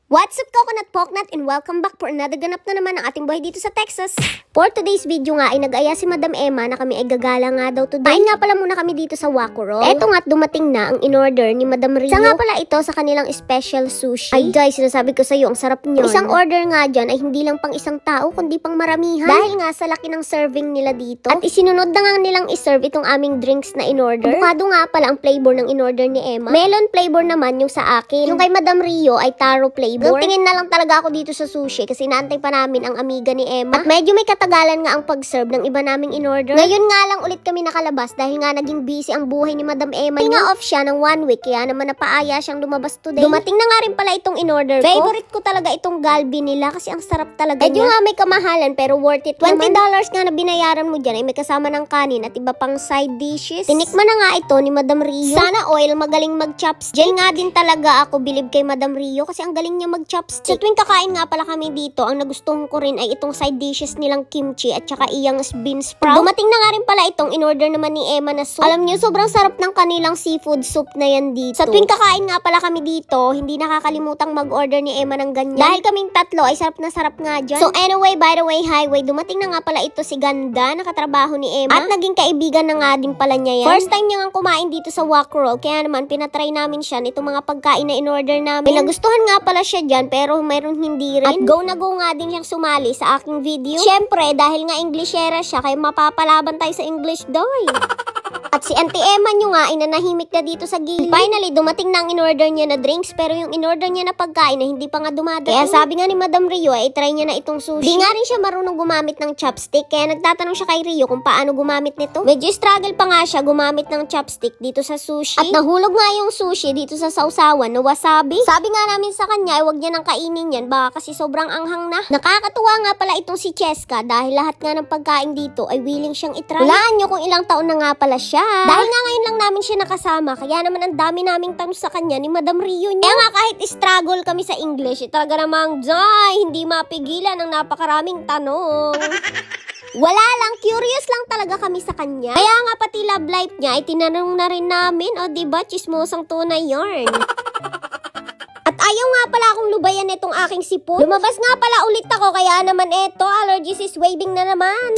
What's up, Coconut Poknut, and welcome back for another ganap na naman ang ating buhay dito sa Texas. For today's video nga ay nag-aya si Madam Emma na kami ay gagala nga daw today. Kain nga pala muna kami dito sa Wakurol. Eto nga't dumating na ang in-order ni Madam Rio. Isa nga pala ito sa kanilang special sushi. Ay guys, sinasabi ko sa iyo, ang sarap niyon. Isang order nga dyan ay hindi lang pang isang tao, kundi pang maramihan. Dahil nga sa laki ng serving nila dito. At isinunod na nga nilang iserve itong aming drinks na in-order. Avocado nga pala ang flavor ng in-order ni Emma. Melon flavor naman yung sa akin. Yung kay Madam Rio ay taro flavor. Tingin na lang talaga ako dito sa sushi kasi naantay pa namin ang amiga ni Emma. At medyo may katagalan nga ang pag-serve ng iba naming in-order. Ngayon nga lang ulit kami nakalabas dahil nga naging busy ang buhay ni Madam Emma. Nga off siya ng 1 week kaya naman napaaya siyang lumabas today. Dumating na nga rin pala itong in-order ko. Favorite ko talaga itong galbi nila kasi ang sarap talaga niya. Medyo nga may kamahalan pero worth it $20 nga na binayaran mo dyan ay may kasama ng kanin at iba pang side dishes. Tinikman na nga ito ni Madam Rio. Sana oil magaling mag-chopstick. Diyan nga din talaga ako bilib kay Madam Rio kasi ang galing niya mag-chopstick. Sa tuwing kakain nga pala kami dito, ang nagustuhan ko rin ay itong side dishes nilang kimchi at saka iyang bean sprout. Dumating na nga rin pala itong in-order naman ni Emma na soup. Alam niyo, sobrang sarap ng kanilang seafood soup na yan dito. Sa tuwing kakain nga pala kami dito, hindi nakakalimutang mag-order ni Emma ng ganyan. Dahil kaming tatlo ay sarap na sarap nga dyan. So anyway, by the way, highway, dumating na nga pala ito si Ganda, nakatrabaho ni Emma. At naging kaibigan na nga din pala niya yan. First time niya nga kumain dito sa Wakurol, kaya naman pinatry namin siya nitong mga pagkain na in-order namin. May nagustuhan nga pala siya dyan, pero mayroon hindi rin. At go na go nga din siyang sumali sa aking video. Siyempre, dahil nga Englishera siya, kaya mapapalaban tayo sa English daw eh. At si Auntie Emma nyo nga ay nanahimik na dito sa gilid. Finally, dumating na ang in-order niya na drinks pero yung in-order niya na pagkain na hindi pa nga dumadating. Kaya sabi nga ni Madam Rio ay try niya na itong sushi. Di nga rin siya marunong gumamit ng chopstick kaya nagtatanong siya kay Rio kung paano gumamit nito. Medyo struggle pa nga siya gumamit ng chopstick dito sa sushi. At nahulog nga yung sushi dito sa sausawan na wasabi. Sabi nga namin sa kanya ay wag niya nang kainin yan baka kasi sobrang anghang na. Nakakatuwa nga pala itong si Cheska dahil lahat nga ng pagkain dito ay willing siyang itry. Hulaan nyo kung ilang taon na nga pala siya. Dahil nga ngayon lang namin siya nakasama, kaya naman ang dami naming tanong sa kanya ni Madam Rio niya. Kaya nga kahit struggle kami sa English, talaga namang hindi mapigilan ang napakaraming tanong. Wala lang, curious lang talaga kami sa kanya. Kaya nga pati love life niya ay tinanong na rin namin, o diba, chismosang tunay yarn. At ayaw nga pala akong lubayan itong aking sipon. Lumabas nga pala ulit ako, kaya naman eto, allergies is waving na naman.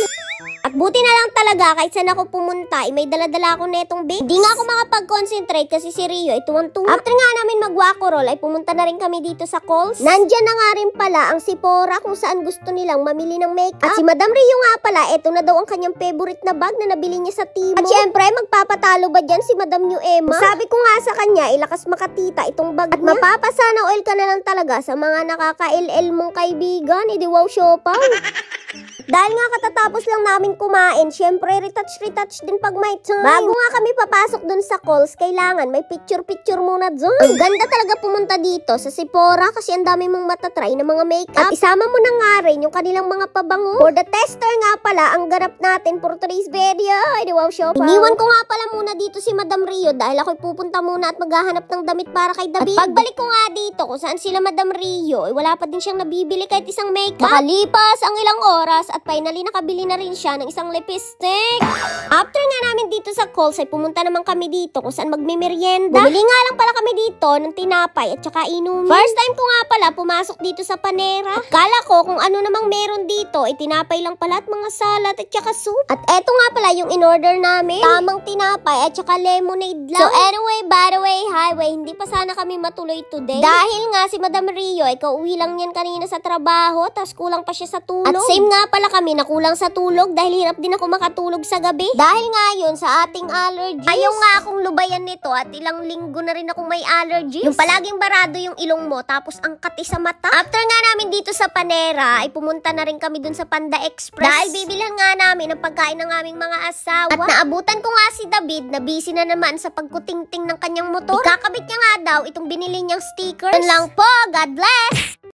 At buti na lang talaga, kahit saan ako pumunta, may dala-dala ako netong babe. Hindi nga ako makapag-concentrate kasi si Rio ay tuwang-tuwa. After nga namin mag-Wakurol, ay pumunta na rin kami dito sa Kohl's. Nandyan na nga rin pala ang Sephora kung saan gusto nilang mamili ng makeup. At si Madam Rio nga pala, eto na daw ang kanyang favorite na bag na nabili niya sa Timo. At syempre, magpapatalo ba dyan si Madam New Emma? Sabi ko nga sa kanya, ilakas makatita itong bag niya. At mapapasana oil ka na lang talaga sa mga nakaka-LL mong kaibigan. Di wow, shopang. Dahil nga katatapos lang namin kumain, syempre retouch din pag may time. Bago nga kami papasok dun sa Kohl's, kailangan may picture muna dun. Ang ganda talaga pumunta dito sa Sephora kasi ang dami mong matatry na mga makeup. At isama mo na nga rin yung kanilang mga pabango. For the tester nga pala, ang ganap natin for today's video. Di wow, shopper. Iniwan ko nga pala muna dito si Madam Rio dahil ako'y pupunta muna at maghahanap ng damit para kay David. At pagbalik ko nga dito kung saan sila Madam Rio, wala pa din siyang nabibili kahit isang makeup. Makalipas ang ilang oras at finally nakabili na rin siya ng isang lipstick. After nga namin dito sa Kohl's ay pumunta naman kami dito kung saan magme-merienda. Bumili nga lang pala kami dito ng tinapay at saka inumin. First time ko nga pala pumasok dito sa Panera. At kala ko kung ano namang meron dito ay tinapay lang pala at mga salad at saka soup. At eto nga pala yung in-order namin. Tamang tinapay at saka lemonade lang. So anyway, by the way, highway, hindi pa sana kami matuloy today. Dahil nga si Madam Rio ay kauwi lang yan kanina sa trabaho tapos kulang pa siya sa tulog. At same nga pala kami na kulang sa tulog dahil hirap din ako makatulog sa gabi. Dahil nga yun sa ating allergies. Ayaw nga akong lubayan nito at ilang linggo na rin akong may allergies. Yung palaging barado yung ilong mo tapos ang kati sa mata. After nga namin dito sa Panera ay pumunta na rin kami dun sa Panda Express. Dahil bibilhan nga namin ang pagkain ng aming mga asawa. At naabutan ko nga si David na busy na naman sa pagkutingting ng kanyang motor. Ikakabit niya nga daw itong binili niyang stickers. Yun lang po, God bless!